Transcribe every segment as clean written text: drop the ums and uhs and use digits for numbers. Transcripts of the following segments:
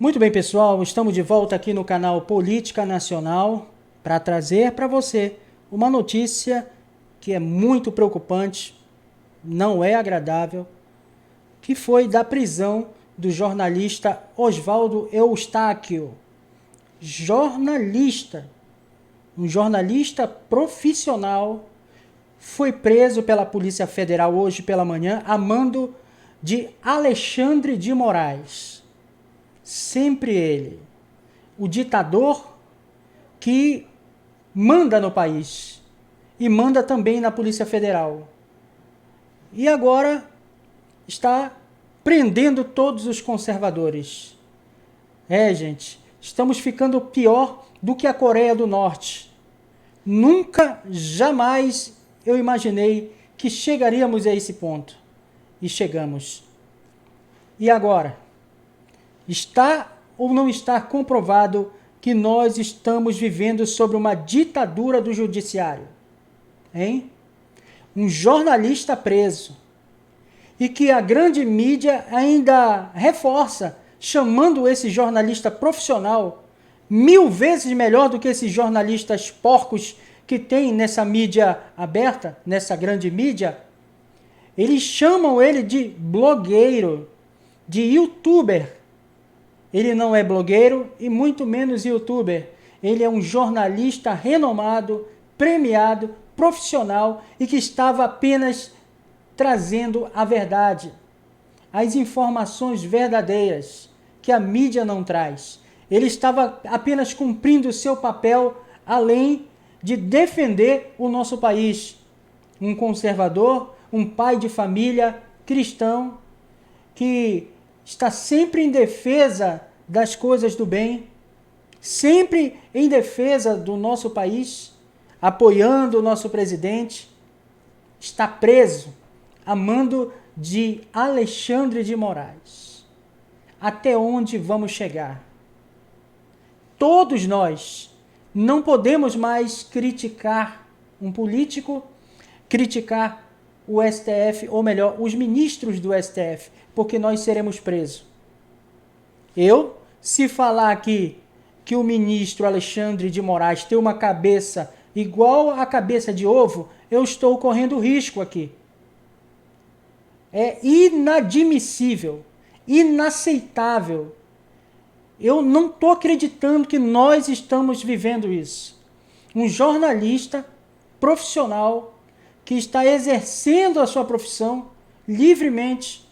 Muito bem, pessoal, estamos de volta aqui no canal Política Nacional para trazer para você uma notícia que é muito preocupante, não é agradável, que foi da prisão do jornalista Oswaldo Eustáquio. Um jornalista profissional, foi preso pela Polícia Federal hoje pela manhã a mando de Alexandre de Moraes. Sempre ele, o ditador que manda no país e manda também na Polícia Federal. E agora está prendendo todos os conservadores. Gente, estamos ficando pior do que a Coreia do Norte. Nunca, jamais eu imaginei que chegaríamos a esse ponto. E chegamos. E agora? Está ou não está comprovado que nós estamos vivendo sobre uma ditadura do judiciário? Hein? Um jornalista preso. E que a grande mídia ainda reforça, chamando esse jornalista profissional 1000 vezes melhor do que esses jornalistas porcos que tem nessa mídia aberta, nessa grande mídia. Eles chamam ele de blogueiro, de youtuber. Ele não é blogueiro e muito menos youtuber. Ele é um jornalista renomado, premiado, profissional e que estava apenas trazendo a verdade, as informações verdadeiras que a mídia não traz. Ele estava apenas cumprindo o seu papel, além de defender o nosso país. Um conservador, um pai de família cristão que está sempre em defesa das coisas do bem, sempre em defesa do nosso país, apoiando o nosso presidente, está preso a mando de Alexandre de Moraes. Até onde vamos chegar? Todos nós não podemos mais criticar um político, criticar o STF, ou melhor, os ministros do STF, porque nós seremos presos. Se falar aqui que o ministro Alexandre de Moraes tem uma cabeça igual à cabeça de ovo, eu estou correndo risco aqui. É inadmissível, inaceitável. Eu não estou acreditando que nós estamos vivendo isso. Um jornalista profissional que está exercendo a sua profissão livremente,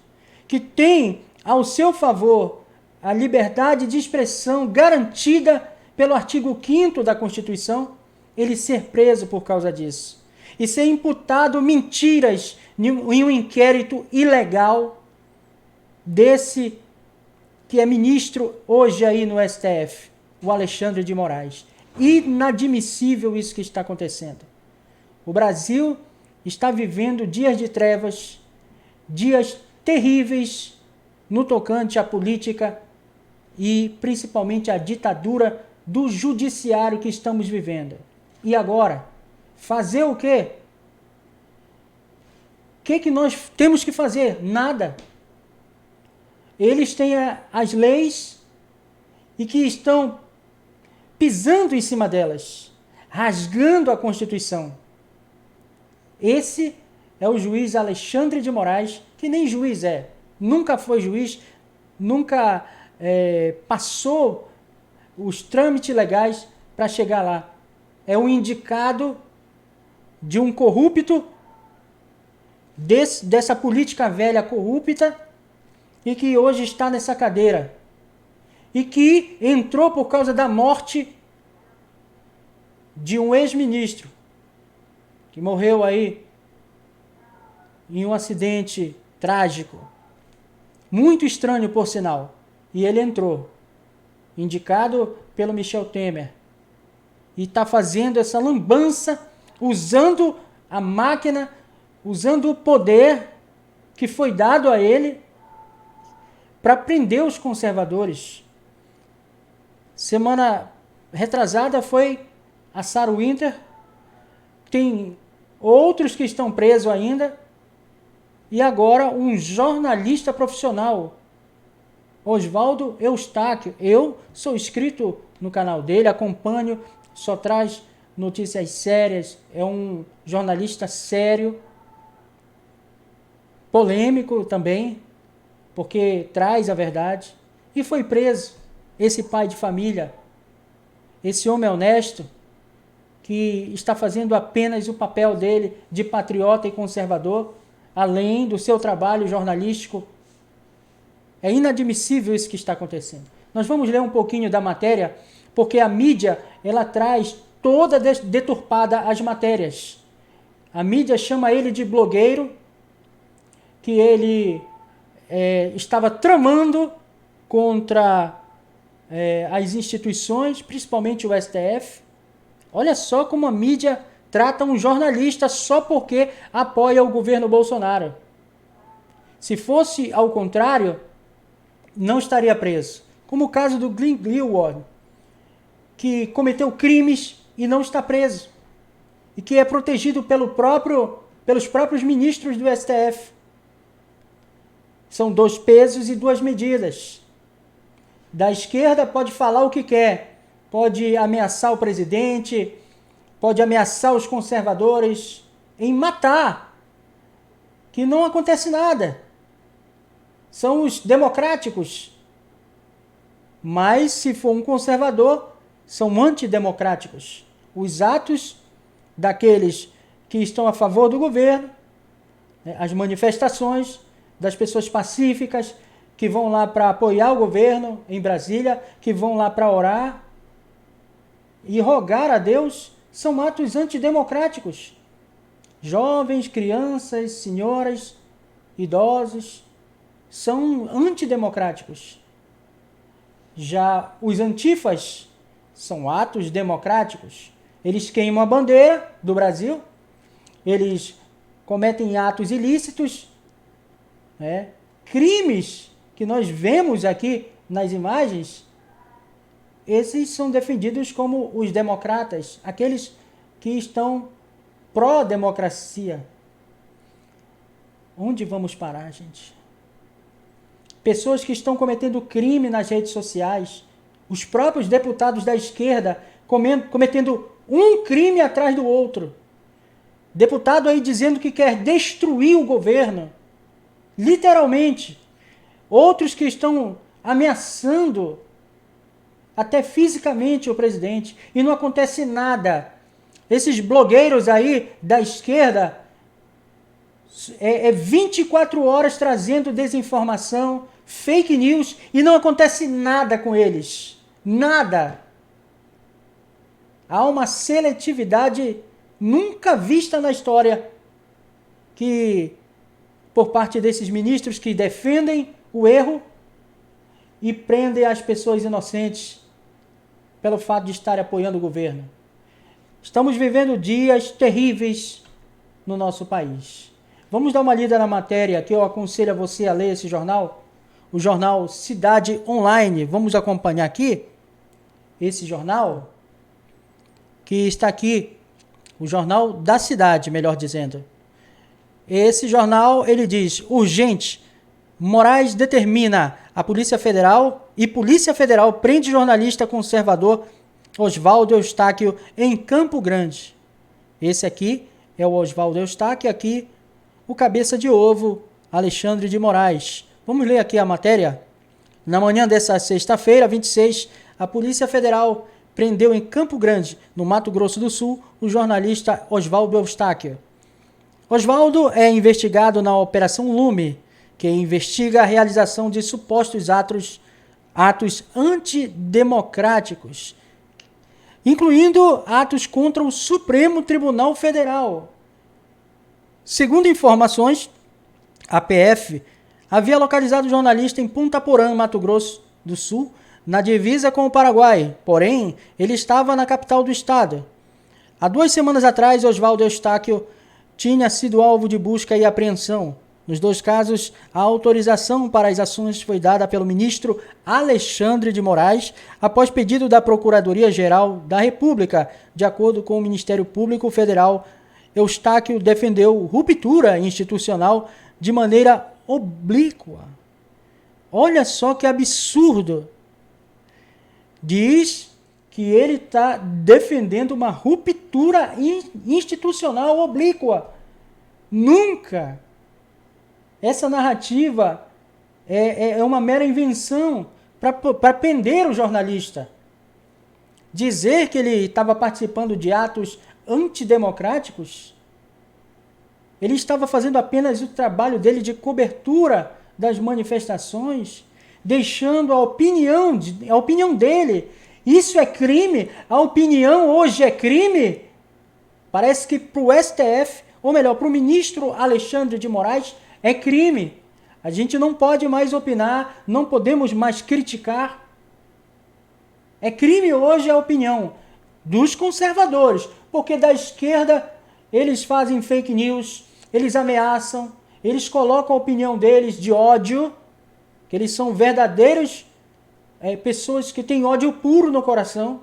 que tem ao seu favor a liberdade de expressão garantida pelo artigo 5º da Constituição, ele ser preso por causa disso. E ser imputado mentiras em um inquérito ilegal desse que é ministro hoje aí no STF, o Alexandre de Moraes. Inadmissível isso que está acontecendo. O Brasil está vivendo dias de trevas, dias terríveis no tocante à política e principalmente à ditadura do judiciário que estamos vivendo. E agora, fazer o quê? O que nós temos que fazer? Nada. Eles têm as leis e que estão pisando em cima delas, rasgando a Constituição. Esse é o juiz Alexandre de Moraes, que nem juiz é. Nunca foi juiz, nunca passou os trâmites legais para chegar lá. É um indicado de um corrupto, dessa política velha corrupta, e que hoje está nessa cadeira. E que entrou por causa da morte de um ex-ministro, que morreu aí em um acidente trágico. Muito estranho, por sinal. E ele entrou, indicado pelo Michel Temer. E está fazendo essa lambança, usando a máquina, usando o poder que foi dado a ele para prender os conservadores. Semana retrasada foi a Sarah Winter. Tem outros que estão presos ainda. E agora um jornalista profissional Oswaldo Eustáquio. Eu sou inscrito no canal dele, acompanho, só traz notícias sérias, é um jornalista sério, polêmico também, porque traz a verdade. E foi preso esse pai de família, esse homem honesto, que está fazendo apenas o papel dele de patriota e conservador, além do seu trabalho jornalístico. É inadmissível isso que está acontecendo. Nós vamos ler um pouquinho da matéria, porque a mídia, ela traz toda deturpada as matérias. A mídia chama ele de blogueiro, que ele estava tramando contra as instituições, principalmente o STF. Olha só como a mídia trata um jornalista só porque apoia o governo Bolsonaro. Se fosse ao contrário, não estaria preso. Como o caso do Glenn Greenwald, que cometeu crimes e não está preso. E que é protegido pelos próprios ministros do STF. São 2 pesos e 2 medidas. Da esquerda pode falar o que quer, pode ameaçar o presidente, pode ameaçar os conservadores em matar, que não acontece nada. São os democráticos. Mas se for um conservador, são antidemocráticos. Os atos daqueles que estão a favor do governo, as manifestações das pessoas pacíficas que vão lá para apoiar o governo em Brasília, que vão lá para orar e rogar a Deus, são atos antidemocráticos. Jovens, crianças, senhoras, idosos, são antidemocráticos. Já os antifas são atos democráticos. Eles queimam a bandeira do Brasil, eles cometem atos ilícitos, crimes que nós vemos aqui nas imagens. Esses são defendidos como os democratas, aqueles que estão pró-democracia. Onde vamos parar, gente? Pessoas que estão cometendo crime nas redes sociais, os próprios deputados da esquerda cometendo um crime atrás do outro. Deputado aí dizendo que quer destruir o governo, literalmente. Outros que estão ameaçando até fisicamente o presidente, e não acontece nada. Esses blogueiros aí da esquerda 24 horas trazendo desinformação, fake news, e não acontece nada com eles. Nada. Há uma seletividade nunca vista na história por parte desses ministros que defendem o erro e prendem as pessoas inocentes pelo fato de estarem apoiando o governo. Estamos vivendo dias terríveis no nosso país. Vamos dar uma lida na matéria que eu aconselho a você a ler esse jornal, o jornal Cidade Online. Vamos acompanhar aqui esse jornal que está aqui, o Jornal da Cidade, melhor dizendo. Esse jornal, ele diz: urgente, Moraes determina a Polícia Federal e Polícia Federal prende jornalista conservador Oswaldo Eustáquio em Campo Grande. Esse aqui é o Oswaldo Eustáquio, aqui o cabeça de ovo, Alexandre de Moraes. Vamos ler aqui a matéria? Na manhã dessa sexta-feira, 26, a Polícia Federal prendeu em Campo Grande, no Mato Grosso do Sul, o jornalista Oswaldo Eustáquio. Oswaldo é investigado na Operação Lume, que investiga a realização de supostos atos antidemocráticos, incluindo atos contra o Supremo Tribunal Federal. Segundo informações, a PF havia localizado o jornalista em Ponta Porã, Mato Grosso do Sul, na divisa com o Paraguai, porém, ele estava na capital do estado. Há 2 semanas atrás, Oswaldo Eustáquio tinha sido alvo de busca e apreensão. Nos 2 casos, a autorização para as ações foi dada pelo ministro Alexandre de Moraes, após pedido da Procuradoria-Geral da República. De acordo com o Ministério Público Federal, Eustáquio defendeu ruptura institucional de maneira oblíqua. Olha só que absurdo. Diz que ele está defendendo uma ruptura institucional oblíqua. Nunca. Essa narrativa é uma mera invenção para prender o jornalista. Dizer que ele estava participando de atos antidemocráticos, ele estava fazendo apenas o trabalho dele de cobertura das manifestações, deixando a opinião dele. Isso é crime? A opinião hoje é crime? Parece que para o STF, ou melhor, para o ministro Alexandre de Moraes, é crime. A gente não pode mais opinar, não podemos mais criticar. É crime hoje a opinião dos conservadores, porque da esquerda eles fazem fake news, eles ameaçam, eles colocam a opinião deles de ódio, que eles são verdadeiros pessoas que têm ódio puro no coração.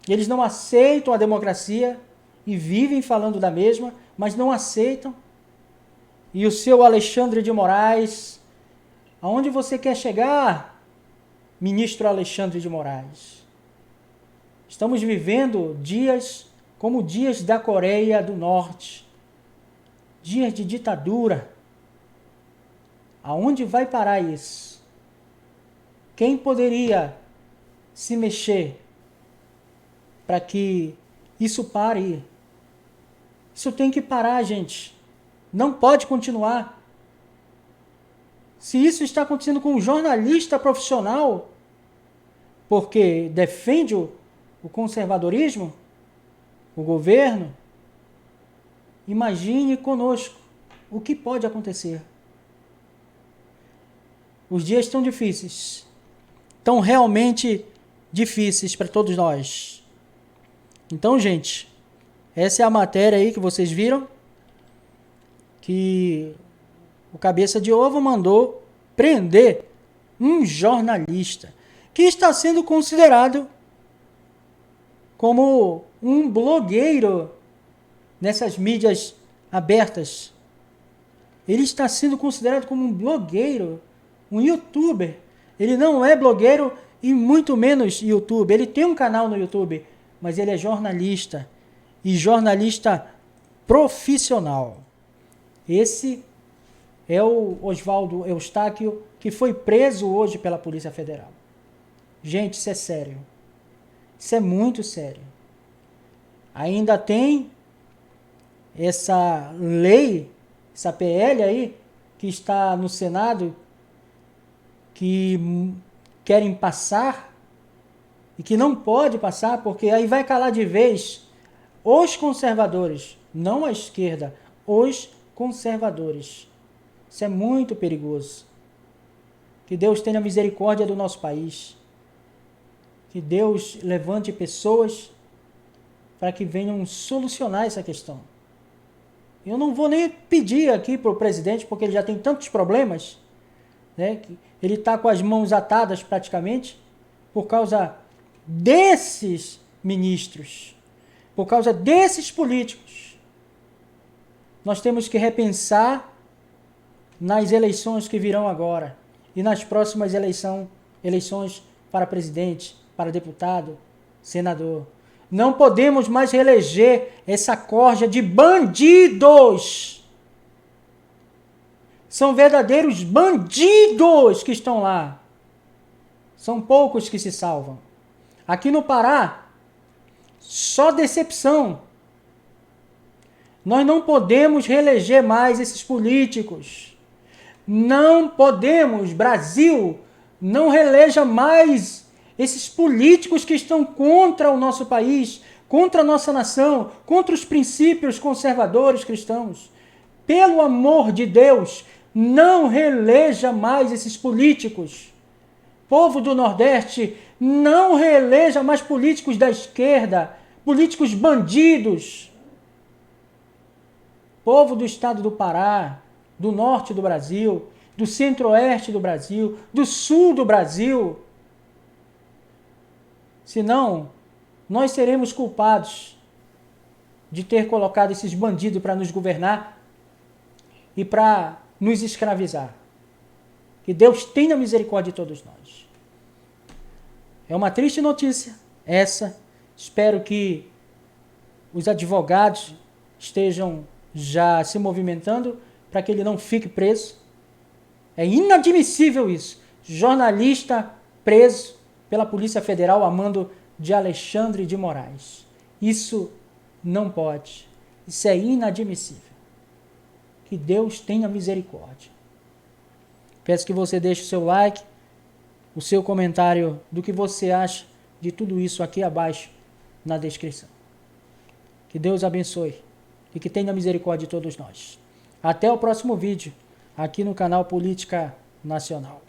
Eles não aceitam a democracia e vivem falando da mesma, mas não aceitam. E o seu Alexandre de Moraes, aonde você quer chegar, ministro Alexandre de Moraes? Estamos vivendo dias como dias da Coreia do Norte, dias de ditadura. Aonde vai parar isso? Quem poderia se mexer para que isso pare? Isso tem que parar, gente. Não pode continuar. Se isso está acontecendo com um jornalista profissional, porque defende o conservadorismo, o governo, imagine conosco o que pode acontecer. Os dias estão difíceis, estão realmente difíceis para todos nós. Então, gente, essa é a matéria aí que vocês viram, que o Cabeça de Ovo mandou prender um jornalista que está sendo considerado como um blogueiro nessas mídias abertas. Ele está sendo considerado como um blogueiro, um youtuber. Ele não é blogueiro e muito menos youtuber. Ele tem um canal no YouTube, mas ele é jornalista. E jornalista profissional. Esse é o Oswaldo Eustáquio, que foi preso hoje pela Polícia Federal. Gente, isso é sério. Isso é muito sério. Ainda tem essa lei, essa PL aí, que está no Senado, que querem passar e que não pode passar, porque aí vai calar de vez os conservadores, não a esquerda, os conservadores. Isso é muito perigoso. Que Deus tenha misericórdia do nosso país. Que Deus levante pessoas para que venham solucionar essa questão. Eu não vou nem pedir aqui para o presidente, porque ele já tem tantos problemas, né, que ele está com as mãos atadas praticamente, por causa desses ministros, por causa desses políticos. Nós temos que repensar nas eleições que virão agora e nas próximas eleições para presidente, para deputado, senador. Não podemos mais reeleger essa corja de bandidos. São verdadeiros bandidos que estão lá. São poucos que se salvam. Aqui no Pará, só decepção. Nós não podemos reeleger mais esses políticos. Não podemos, Brasil, não reeleja mais esses políticos que estão contra o nosso país, contra a nossa nação, contra os princípios conservadores cristãos. Pelo amor de Deus, não reeleja mais esses políticos. Povo do Nordeste, não reeleja mais políticos da esquerda, políticos bandidos. Povo do estado do Pará, do norte do Brasil, do centro-oeste do Brasil, do sul do Brasil. Senão, nós seremos culpados de ter colocado esses bandidos para nos governar e para nos escravizar. Que Deus tenha misericórdia de todos nós. É uma triste notícia essa. Espero que os advogados estejam já se movimentando para que ele não fique preso. É inadmissível isso. Jornalista preso pela Polícia Federal a mando de Alexandre de Moraes. Isso não pode. Isso é inadmissível. Que Deus tenha misericórdia. Peço que você deixe o seu like, o seu comentário do que você acha de tudo isso aqui abaixo na descrição. Que Deus abençoe e que tenha misericórdia de todos nós. Até o próximo vídeo aqui no canal Política Nacional.